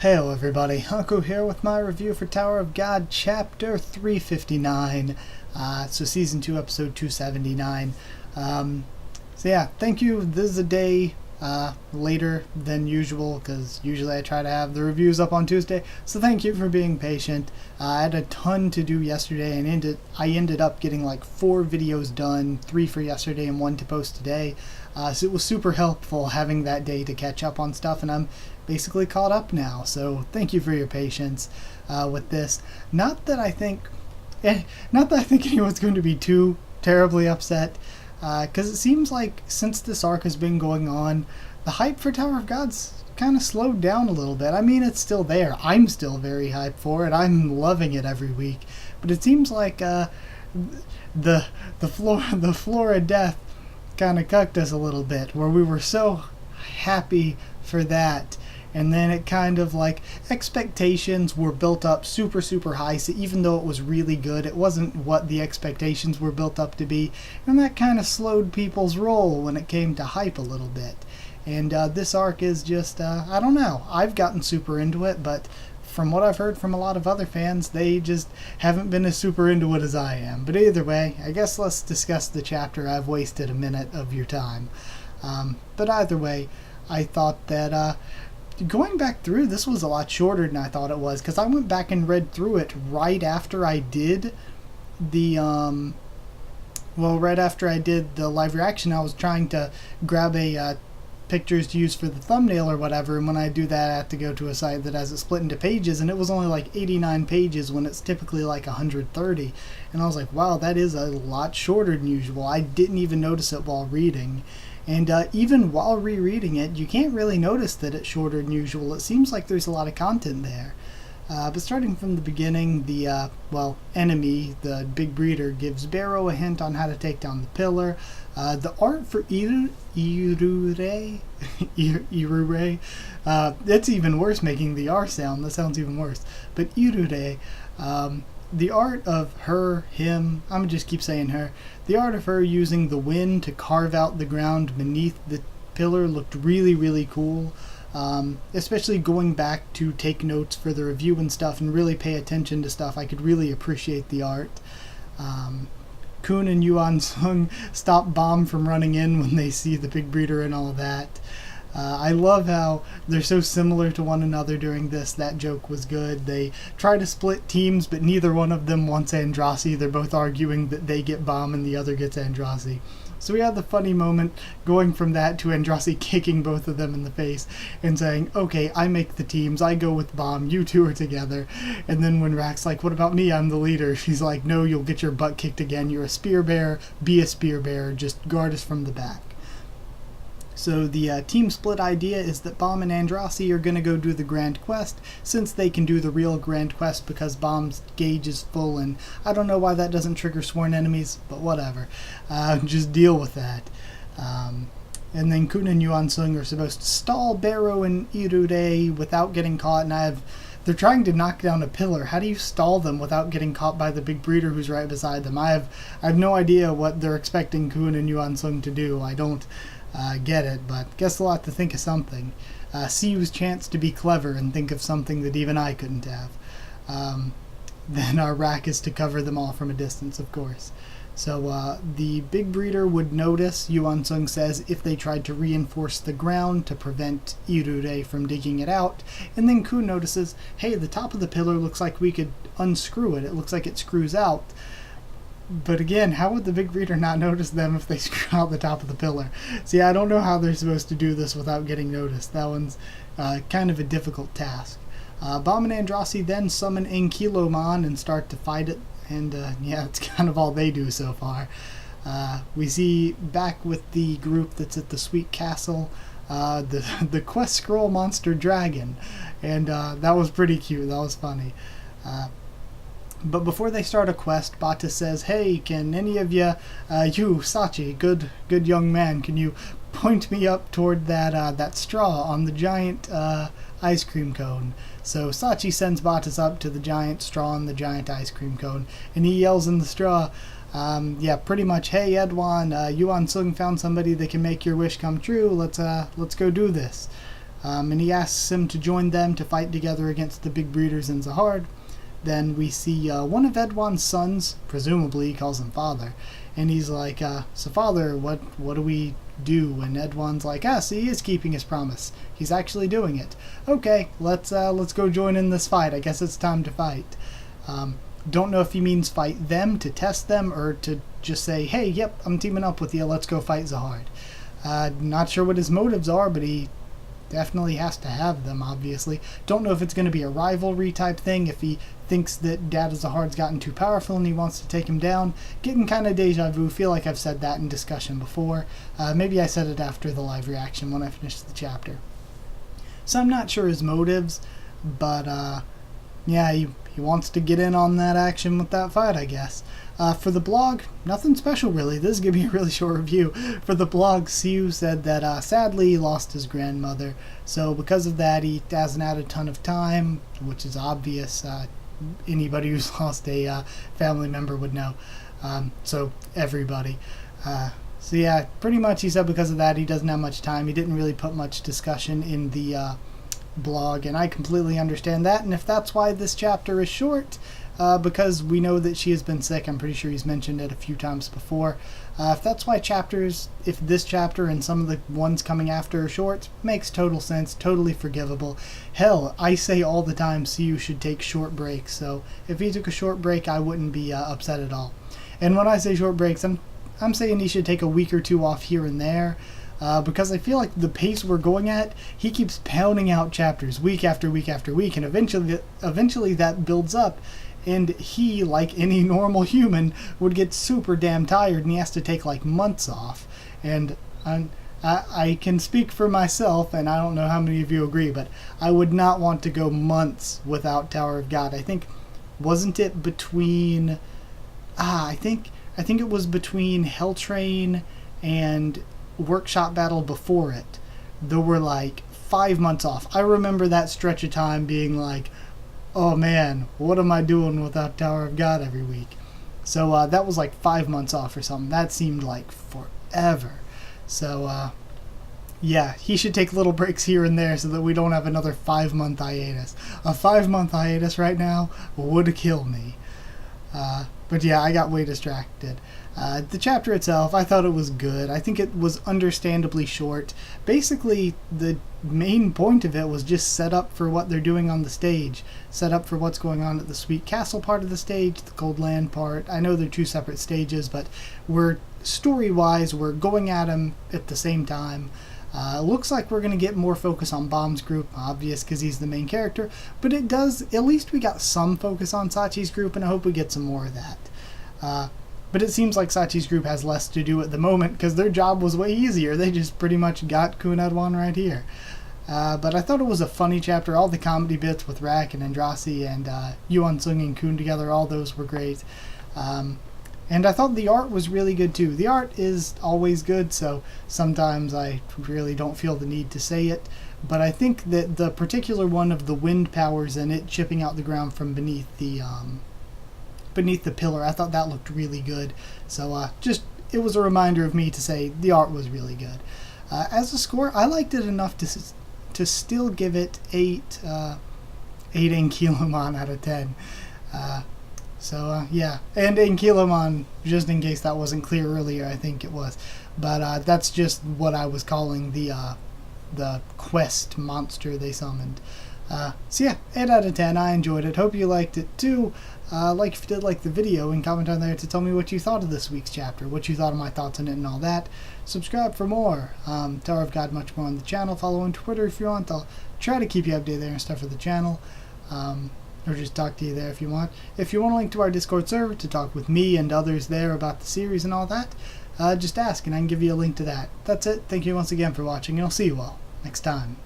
Hello everybody, Haku here with my review for Tower of God Chapter 359, so Season 2 Episode 279. So yeah, thank you. This is a day later than usual, because usually I try to have the reviews up on Tuesday, so thank you for being patient. I had a ton to do yesterday, and I ended up getting like 4 videos done, 3 for yesterday and 1 to post today, so it was super helpful having that day to catch up on stuff, and I'm basically caught up now, so thank you for your patience with this. Not that I think anyone's going to be too terribly upset, because it seems like since this arc has been going on, the hype for Tower of God's kind of slowed down a little bit. I mean, it's still there. I'm still very hyped for it. I'm loving it every week, but it seems like the floor of death kind of cucked us a little bit, where we were so happy for that. And then it kind of like expectations were built up super high, so even though it was really good, it wasn't what the expectations were built up to be, and that kind of slowed people's roll when it came to hype a little bit. And this arc is just, I don't know, I've gotten super into it, but from what I've heard from a lot of other fans, they just haven't been as super into it as I am. But either way, I guess let's discuss the chapter. I've wasted a minute of your time. But either way, I thought that going back through, this was a lot shorter than I thought it was, because I went back and read through it right after I did the live reaction. I was trying to grab a pictures to use for the thumbnail or whatever, and when I do that I have to go to a site that has it split into pages, and it was only like 89 pages when it's typically like 130, and I was like, wow, that is a lot shorter than usual. I didn't even notice it while reading. And even while rereading it, you can't really notice that it's shorter than usual. It seems like there's a lot of content there. But starting from the beginning, the enemy, the big breeder, gives Barrow a hint on how to take down the pillar. The art for Irure, that's even worse, making the R sound. That sounds even worse. But Irure, the art of her, him, I'm gonna just keep saying her, the art of her using the wind to carve out the ground beneath the pillar looked really cool. Especially going back to take notes for the review and stuff and really pay attention to stuff, I could really appreciate the art. Kun and Yuan Sung stop Bomb from running in when they see the big breeder and all that. I love how they're so similar to one another during this. That joke was good. They try to split teams, but neither one of them wants Androssi. They're both arguing that they get Bomb and the other gets Androssi. So we had the funny moment going from that to Androssi kicking both of them in the face and saying, okay, I make the teams, I go with Bomb, you two are together. And then when Rack's like, what about me, I'm the leader, she's like, no, you'll get your butt kicked again, you're a spear bearer, be a spear bearer, just guard us from the back. So the team split idea is that Bomb and Androssi are going to go do the Grand Quest, since they can do the real Grand Quest because Bomb's gauge is full, and I don't know why that doesn't trigger sworn enemies, but whatever. Just deal with that. And then Kun and Yuan Sung are supposed to stall Barrow and Irure without getting caught, and they're trying to knock down a pillar. How do you stall them without getting caught by the big breeder who's right beside them? I have no idea what they're expecting Kun and Yuan Sung to do. I don't get it, but guess they'll have to think of something. Siu's chance to be clever and think of something that even I couldn't have. Then our rack is to cover them all from a distance, of course. So the big breeder would notice, Yuan Sung says, if they tried to reinforce the ground to prevent Irure from digging it out. And then Kun notices, hey, the top of the pillar looks like we could unscrew it. It looks like it screws out. But again, how would the big breeder not notice them if they screw out the top of the pillar? See, I don't know how they're supposed to do this without getting noticed. That one's kind of a difficult task. Bomb and Androssi then summon Ankylomon and start to fight it, and yeah, it's kind of all they do so far. We see back with the group that's at the Sweet Castle, the quest scroll monster dragon, and that was pretty cute. That was funny. But before they start a quest, Bata says, hey, can any of you, Sachi, good young man, can you point me up toward that straw on the giant ice cream cone? So Sachi sends Batas up to the giant straw on the giant ice cream cone, and he yells in the straw, yeah, pretty much, hey Edwan, Yuan Sung found somebody that can make your wish come true, let's go do this. and he asks him to join them to fight together against the big breeders in Zahard. Then we see one of Edwan's sons, presumably he calls him father, and he's like, so father, what do we do? And Edwan's like, see, he is keeping his promise. He's actually doing it. Okay, let's go join in this fight. I guess it's time to fight. Don't know if he means fight them to test them or to just say, hey, yep, I'm teaming up with you, let's go fight Zahard. Not sure what his motives are, but he definitely has to have them, obviously. Don't know if it's going to be a rivalry type thing, if he thinks that Dad of Zahard's gotten too powerful and he wants to take him down. Getting kind of deja vu, feel like I've said that in discussion before. Maybe I said it after the live reaction when I finished the chapter. So I'm not sure his motives, but yeah, he wants to get in on that action with that fight, I guess. For the blog, nothing special really. This is going to be a really short review. For the blog, Siu said that sadly he lost his grandmother. So because of that, he hasn't had a ton of time, which is obvious. Anybody who's lost a family member would know. So everybody. So yeah, pretty much he said because of that he doesn't have much time. He didn't really put much discussion in the blog, and I completely understand that. And if that's why this chapter is short, because we know that she has been sick, I'm pretty sure he's mentioned it a few times before. If that's why if this chapter and some of the ones coming after are short, makes total sense, totally forgivable. Hell, I say all the time Siu should take short breaks, so if he took a short break, I wouldn't be upset at all. And when I say short breaks, I'm saying he should take a week or two off here and there, because I feel like the pace we're going at, he keeps pounding out chapters week after week after week, and eventually that builds up, and he, like any normal human, would get super damn tired, and he has to take like months off. And I can speak for myself, and I don't know how many of you agree, but I would not want to go months without Tower of God. I think, wasn't it between, I think it was between Hell Train and Workshop Battle before it. There were like 5 months off. I remember that stretch of time being like, oh man, what am I doing without Tower of God every week? So that was like 5 months off or something. That seemed like forever. So yeah, he should take little breaks here and there so that we don't have another 5-month hiatus. A 5-month hiatus right now would kill me. But yeah, I got way distracted. The chapter itself, I thought it was good. I think it was understandably short. Basically, the main point of it was just set up for what they're doing on the stage. Set up for what's going on at the Sweet Castle part of the stage, the Cold Land part. I know they're two separate stages, but story-wise, we're going at them at the same time. Looks like we're going to get more focus on Bomb's group, obvious because he's the main character, but it does, at least we got some focus on Sachi's group, and I hope we get some more of that. But it seems like Sachi's group has less to do at the moment because their job was way easier. They just pretty much got Kun Edwan right here. But I thought it was a funny chapter. All the comedy bits with Rak and Androssi and Yuan Sung and Kun together, all those were great. And I thought the art was really good too. The art is always good, so sometimes I really don't feel the need to say it. But I think that the particular one of the wind powers and it chipping out the ground from beneath the pillar, I thought that looked really good. So it was a reminder of me to say the art was really good. As a score, I liked it enough to still give it 8 Ankylomon out of 10. Yeah, and Ankylomon, just in case that wasn't clear earlier, I think it was. But that's just what I was calling the quest monster they summoned. So yeah, 8 out of 10. I enjoyed it. Hope you liked it too. Like if you did like the video, and comment down there to tell me what you thought of this week's chapter, what you thought of my thoughts on it and all that. Subscribe for more. Tower of God much more on the channel. Follow on Twitter if you want. I'll try to keep you updated there and stuff for the channel. Or just talk to you there if you want. If you want a link to our Discord server to talk with me and others there about the series and all that, just ask and I can give you a link to that. That's it. Thank you once again for watching, and I'll see you all next time.